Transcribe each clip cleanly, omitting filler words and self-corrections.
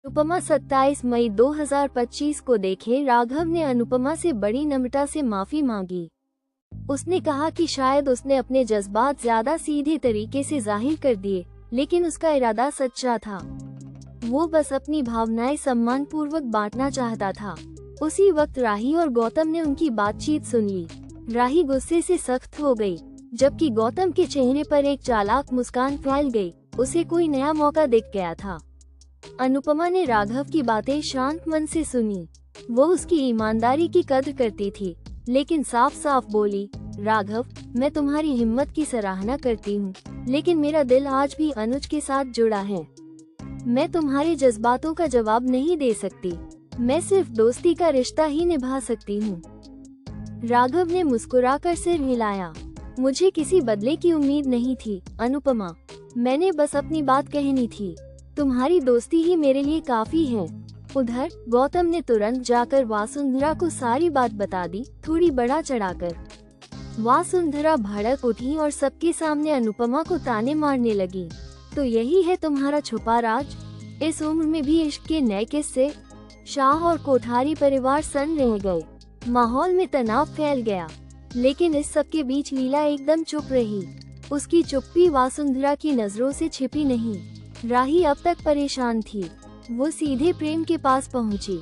अनुपमा 27 मई 2025 को देखे। राघव ने अनुपमा से बड़ी नम्रता से माफी मांगी। उसने कहा कि शायद उसने अपने जज्बात ज्यादा सीधे तरीके से जाहिर कर दिए, लेकिन उसका इरादा सच्चा था। वो बस अपनी भावनाएं सम्मानपूर्वक बांटना चाहता था। उसी वक्त राही और गौतम ने उनकी बातचीत सुन ली। राही गुस्से से सख्त हो गई, जबकि गौतम के चेहरे पर एक चालाक मुस्कान फैल गई। उसे कोई नया मौका दिख गया था। अनुपमा ने राघव की बातें शांत मन से सुनी। वो उसकी ईमानदारी की कद्र करती थी, लेकिन साफ साफ बोली, राघव, मैं तुम्हारी हिम्मत की सराहना करती हूँ, लेकिन मेरा दिल आज भी अनुज के साथ जुड़ा है। मैं तुम्हारे जज्बातों का जवाब नहीं दे सकती। मैं सिर्फ दोस्ती का रिश्ता ही निभा सकती हूँ। राघव ने मुस्कुराकर सिर हिलाया। मुझे किसी बदले की उम्मीद नहीं थी अनुपमा, मैंने बस अपनी बात कहनी थी। तुम्हारी दोस्ती ही मेरे लिए काफी है। उधर गौतम ने तुरंत जाकर वासुंधरा को सारी बात बता दी, थोड़ी बड़ा चढ़ाकर। वासुंधरा भड़क उठी और सबके सामने अनुपमा को ताने मारने लगी। तो यही है तुम्हारा छुपा राज? इस उम्र में भी इश्क के नए किस्से? शाह और कोठारी परिवार सन्न रह गए। माहौल में तनाव फैल गया, लेकिन इस सब के बीच लीला एकदम चुप रही। उसकी चुप्पी वासुंधरा की नजरों से छिपी नहीं। राही अब तक परेशान थी। वो सीधे प्रेम के पास पहुंची।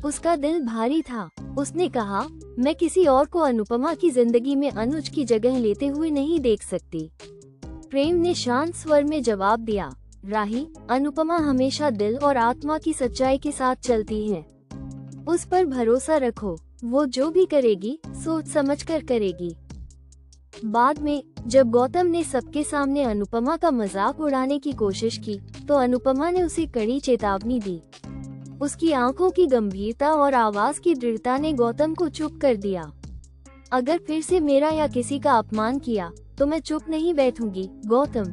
उसका दिल भारी था। उसने कहा, मैं किसी और को अनुपमा की जिंदगी में अनुज की जगह लेते हुए नहीं देख सकती। प्रेम ने शांत स्वर में जवाब दिया, राही, अनुपमा हमेशा दिल और आत्मा की सच्चाई के साथ चलती है। उस पर भरोसा रखो। वो जो भी करेगी सोच समझकर करेगी। बाद में जब गौतम ने सबके सामने अनुपमा का मजाक उड़ाने की कोशिश की, तो अनुपमा ने उसे कड़ी चेतावनी दी। उसकी आंखों की गंभीरता और आवाज की दृढ़ता ने गौतम को चुप कर दिया। अगर फिर से मेरा या किसी का अपमान किया तो मैं चुप नहीं बैठूंगी गौतम।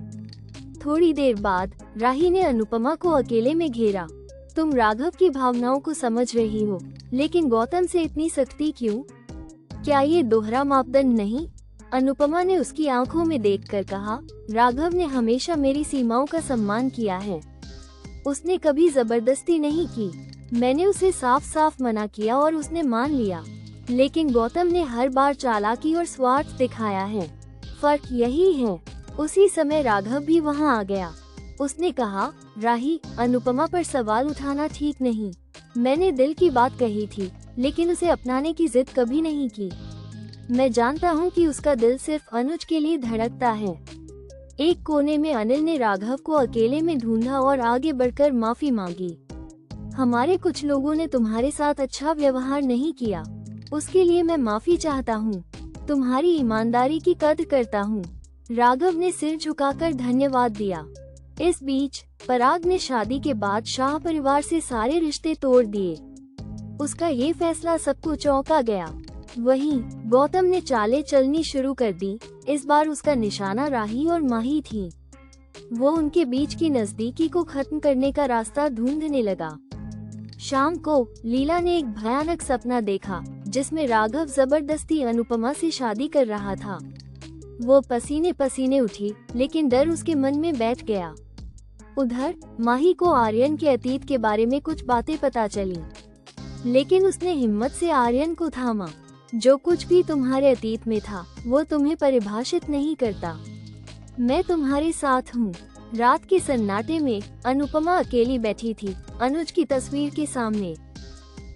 थोड़ी देर बाद राही ने अनुपमा को अकेले में घेरा। तुम राघव की भावनाओं को समझ रही हो, लेकिन गौतम से इतनी सख्ती क्यों? क्या ये दोहरा मापदंड नहीं? अनुपमा ने उसकी आंखों में देखकर कहा, राघव ने हमेशा मेरी सीमाओं का सम्मान किया है। उसने कभी जबरदस्ती नहीं की। मैंने उसे साफ साफ मना किया और उसने मान लिया। लेकिन गौतम ने हर बार चालाकी और स्वार्थ दिखाया है। फर्क यही है। उसी समय राघव भी वहां आ गया। उसने कहा, राही, अनुपमा पर सवाल उठाना ठीक नहीं। मैंने दिल की बात कही थी, लेकिन उसे अपनाने की जिद कभी नहीं की। मैं जानता हूँ कि उसका दिल सिर्फ अनुज के लिए धड़कता है। एक कोने में अनिल ने राघव को अकेले में ढूंढा और आगे बढ़कर माफी मांगी। हमारे कुछ लोगों ने तुम्हारे साथ अच्छा व्यवहार नहीं किया, उसके लिए मैं माफी चाहता हूँ। तुम्हारी ईमानदारी की कद्र करता हूँ। राघव ने सिर झुकाकर धन्यवाद दिया। इस बीच पराग ने शादी के बाद शाह परिवार से सारे रिश्ते तोड़ दिए। उसका ये फैसला सबको चौंका गया। वहीं गौतम ने चालें चलनी शुरू कर दी। इस बार उसका निशाना राही और माही थी। वो उनके बीच की नजदीकी को खत्म करने का रास्ता ढूंढने लगा। शाम को लीला ने एक भयानक सपना देखा, जिसमें राघव जबरदस्ती अनुपमा से शादी कर रहा था। वो पसीने पसीने उठी, लेकिन डर उसके मन में बैठ गया। उधर माही को आर्यन के अतीत के बारे में कुछ बातें पता चली, लेकिन उसने हिम्मत से आर्यन को थामा। जो कुछ भी तुम्हारे अतीत में था, वो तुम्हें परिभाषित नहीं करता। मैं तुम्हारे साथ हूँ। रात के सन्नाटे में अनुपमा अकेली बैठी थी, अनुज की तस्वीर के सामने।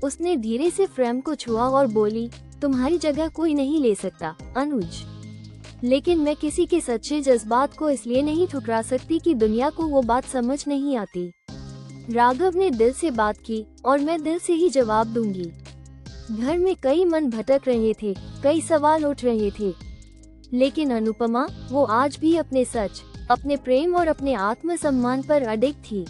उसने धीरे से फ्रेम को छुआ और बोली, तुम्हारी जगह कोई नहीं ले सकता अनुज। लेकिन मैं किसी के सच्चे जज्बात को इसलिए नहीं ठुकरा सकती कि दुनिया को वो बात समझ नहीं आती। राघव ने दिल से बात की और मैं दिल से ही जवाब दूंगी। घर में कई मन भटक रहे थे, कई सवाल उठ रहे थे, लेकिन अनुपमा, वो आज भी अपने सच, अपने प्रेम और अपने आत्मसम्मान पर अडिग थी।